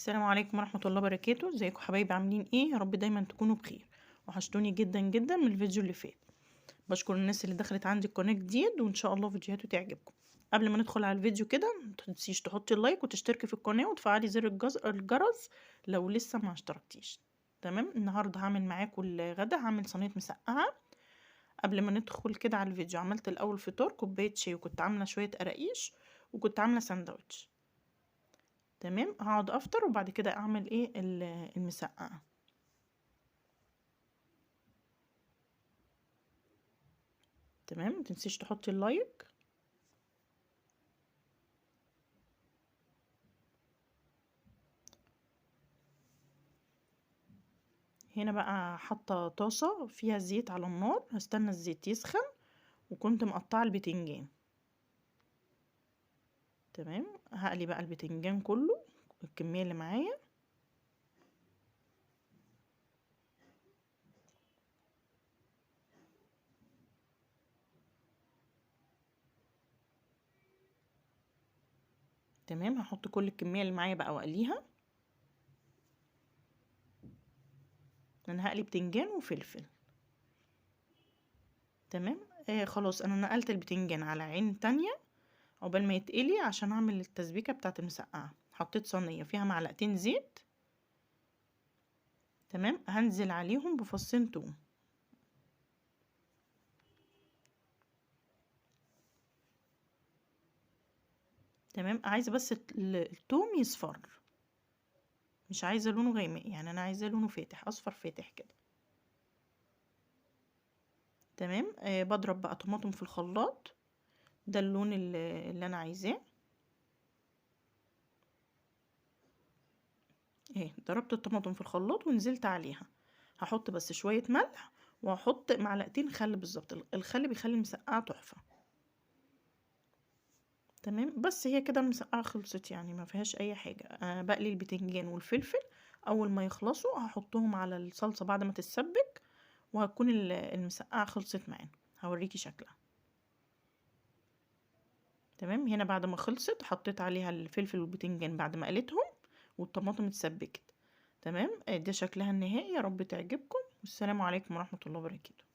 السلام عليكم ورحمة الله وبركاته. ازيكم حبايبي؟ عاملين ايه؟ يا رب دايما تكونوا بخير. وحشتوني جدا جدا من الفيديو اللي فات. بشكر الناس اللي دخلت عندي القناة جديد، وان شاء الله فيديوهاته تعجبكم. قبل ما ندخل على الفيديو كده متنسيش تحطي اللايك وتشتركي في القناة وتفعلي زر الجرس لو لسه ما اشتركتيش. تمام. النهارده هعمل معاكم الغدا، هعمل صينية مسقعة. قبل ما ندخل كده على الفيديو، عملت الاول فطار كوباية شاي، وكنت عاملة شوية قراقيش، وكنت عاملة ساندوتش. تمام. هقعد افطر وبعد كده اعمل ايه المسقعة. تمام. متنسيش تحطي اللايك. هنا بقى حاطه طاسه فيها زيت على النار، هستنى الزيت يسخن، وكنت مقطعه البتنجان. تمام. هقلي بقى البتنجان كله، الكميه اللي معايا. تمام. هحط كل الكميه اللي معايا بقى واقليها. انا هقلي بتنجان وفلفل. تمام. خلاص، انا نقلت البتنجان على عين تانية عقبال ما يتقلي عشان اعمل التسبيكه بتاعه المسقعه. حطيت صينيه فيها معلقتين زيت. تمام. هنزل عليهم بفصين توم. تمام. عايزه بس التوم يصفر، مش عايزه لونه غامق، يعني انا عايزه لونه فاتح، اصفر فاتح كده. تمام. بضرب بقى طماطم في الخلاط، ده اللون اللي انا عايزاه. اهي ضربت الطماطم في الخلاط ونزلت عليها. هحط بس شويه ملح، وهحط معلقتين خل بالظبط. الخل بيخلي المسقعه تحفه. تمام. بس هي كده المسقعه خلصت، يعني ما فيهاش اي حاجه. بقلي البتنجان والفلفل، اول ما يخلصوا هحطهم على الصلصه بعد ما تتسبك، وهتكون المسقعه خلصت معانا. هوريكي شكلها. تمام. هنا بعد ما خلصت حطيت عليها الفلفل والبتنجان بعد ما قليتهم، والطماطم اتسبكت. تمام. ده شكلها النهائي. يا رب تعجبكم، والسلام عليكم ورحمة الله وبركاته.